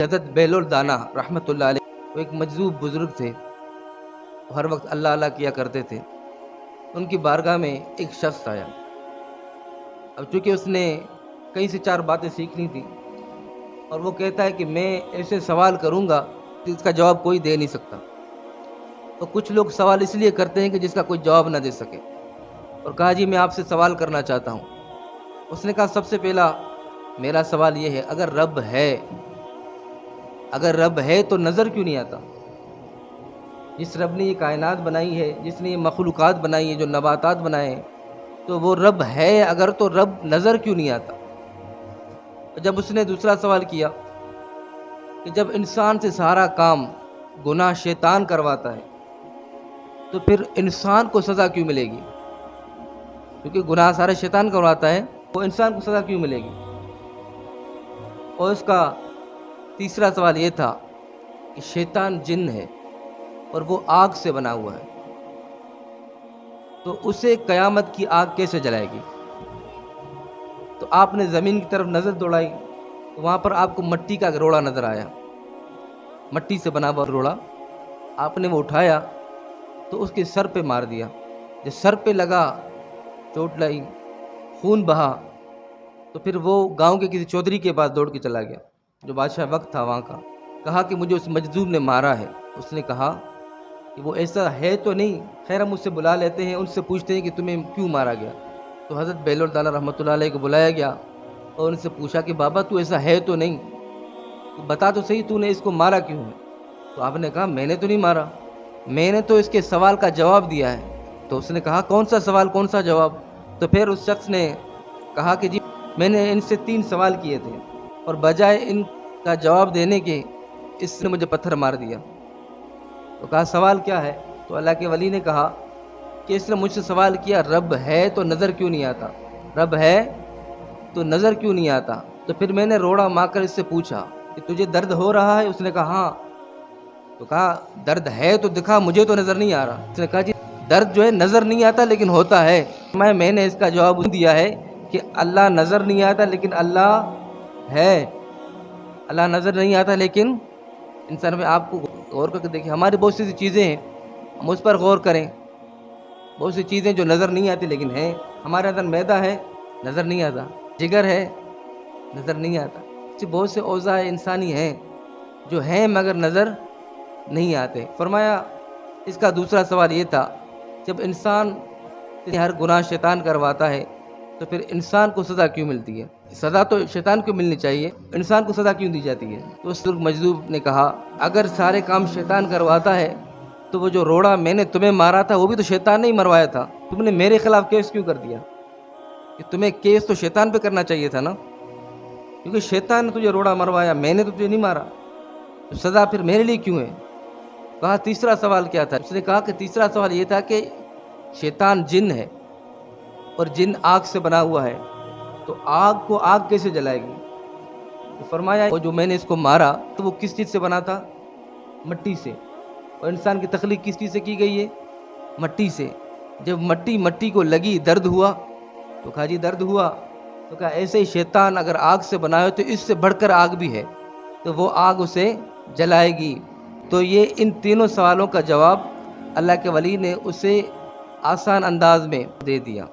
حضرت بیلول دانا رحمۃ اللہ علیہ، وہ ایک مجذوب بزرگ تھے، ہر وقت اللہ اللہ کیا کرتے تھے۔ ان کی بارگاہ میں ایک شخص آیا، اب چونکہ اس نے کہیں سے 4 باتیں سیکھنی تھی، اور وہ کہتا ہے کہ میں ایسے سوال کروں گا کہ اس کا جواب کوئی دے نہیں سکتا۔ تو کچھ لوگ سوال اس لیے کرتے ہیں کہ جس کا کوئی جواب نہ دے سکے، اور کہا جی میں آپ سے سوال کرنا چاہتا ہوں۔ اس نے کہا سب سے پہلا میرا سوال یہ ہے، اگر رب ہے تو نظر کیوں نہیں آتا؟ جس رب نے یہ کائنات بنائی ہے، جس نے یہ مخلوقات بنائی ہیں، جو نباتات بنائے ہیں، تو وہ رب ہے اگر، تو رب نظر کیوں نہیں آتا؟ جب اس نے دوسرا سوال کیا کہ جب انسان سے سارا کام گناہ شیطان کرواتا ہے تو پھر انسان کو سزا کیوں ملے گی؟ کیونکہ گناہ سارے شیطان کرواتا ہے، وہ انسان کو سزا کیوں ملے گی؟ اور اس کا تیسرا سوال یہ تھا کہ شیطان جن ہے اور وہ آگ سے بنا ہوا ہے، تو اسے قیامت کی آگ کیسے جلائے گی؟ تو آپ نے زمین کی طرف نظر دوڑائی، تو وہاں پر آپ کو مٹی کا روڑا نظر آیا، مٹی سے بنا ہوا روڑا۔ آپ نے وہ اٹھایا تو اس کے سر پہ مار دیا، جب سر پہ لگا چوٹ لائی، خون بہا، تو پھر وہ گاؤں کے کسی چودھری کے پاس دوڑ کے چلا گیا جو بادشاہ وقت تھا وہاں کا، کہا کہ مجھے اس مجذوب نے مارا ہے۔ اس نے کہا کہ وہ ایسا ہے تو نہیں، خیر ہم اس سے بلا لیتے ہیں، ان سے پوچھتے ہیں کہ تمہیں کیوں مارا گیا۔ تو حضرت بیلول دانا رحمۃ اللہ علیہ کو بلایا گیا اور ان سے پوچھا کہ بابا تو ایسا ہے تو نہیں، تو بتا تو صحیح تو نے اس کو مارا کیوں ہے؟ تو آپ نے کہا میں نے تو نہیں مارا، میں نے تو اس کے سوال کا جواب دیا ہے۔ تو اس نے کہا کون سا سوال، کون سا جواب؟ تو پھر اس شخص نے کہا کہ جی میں نے ان سے 3 سوال کیے تھے، اور بجائے ان کا جواب دینے کے اس نے مجھے پتھر مار دیا۔ تو کہا سوال کیا ہے؟ تو اللہ کے ولی نے کہا کہ اس نے مجھ سے سوال کیا رب ہے تو نظر کیوں نہیں آتا، رب ہے تو نظر کیوں نہیں آتا؟ تو پھر میں نے روڑا مار کر اس سے پوچھا کہ تجھے درد ہو رہا ہے؟ اس نے کہا ہاں۔ تو کہا درد ہے تو دکھا، مجھے تو نظر نہیں آ رہا۔ اس نے کہا جی درد جو ہے نظر نہیں آتا لیکن ہوتا ہے۔ میں نے اس کا جواب دیا ہے کہ اللہ نظر نہیں آتا لیکن اللہ ہے، اللہ نظر نہیں آتا لیکن انسان میں آپ کو غور کر کے دیکھیں، ہماری بہت سی چیزیں ہیں، ہم اس پر غور کریں، بہت سی چیزیں جو نظر نہیں آتی لیکن ہیں۔ ہمارے اندر معدہ ہے، نظر نہیں آتا، جگر ہے، نظر نہیں آتا، بہت سے اوضاع انسانی ہیں جو ہیں مگر نظر نہیں آتے۔ فرمایا اس کا دوسرا سوال یہ تھا جب انسان ہر گناہ شیطان کرواتا ہے تو پھر انسان کو سزا کیوں ملتی ہے؟ سزا تو شیطان کو ملنی چاہیے، انسان کو سزا کیوں دی جاتی ہے؟ تو اس مجذوب نے کہا اگر سارے کام شیطان کرواتا ہے تو وہ جو روڑا میں نے تمہیں مارا تھا وہ بھی تو شیطان نے ہی مروایا تھا، تم نے میرے خلاف کیس کیوں کر دیا؟ کہ تمہیں کیس تو شیطان پہ کرنا چاہیے تھا نا، کیونکہ شیطان نے تجھے روڑا مروایا، میں نے تو تجھے نہیں مارا، تو سزا پھر میرے لیے کیوں ہے؟ کہا تیسرا سوال کیا تھا؟ اس نے کہا کہ تیسرا سوال یہ تھا کہ شیطان جن ہے اور جن آگ سے بنا ہوا ہے، تو آگ کو آگ کیسے جلائے گی؟ تو فرمایا وہ جو میں نے اس کو مارا تو وہ کس چیز سے بنا تھا؟ مٹی سے، اور انسان کی تخلیق کس چیز سے کی گئی ہے؟ مٹی سے۔ جب مٹی کو لگی، درد ہوا؟ تو کہا جی درد ہوا۔ تو کہا ایسے ہی شیطان اگر آگ سے بنا ہو تو اس سے بڑھ کر آگ بھی ہے، تو وہ آگ اسے جلائے گی۔ تو یہ ان تینوں سوالوں کا جواب اللہ کے ولی نے اسے آسان انداز میں دے دیا۔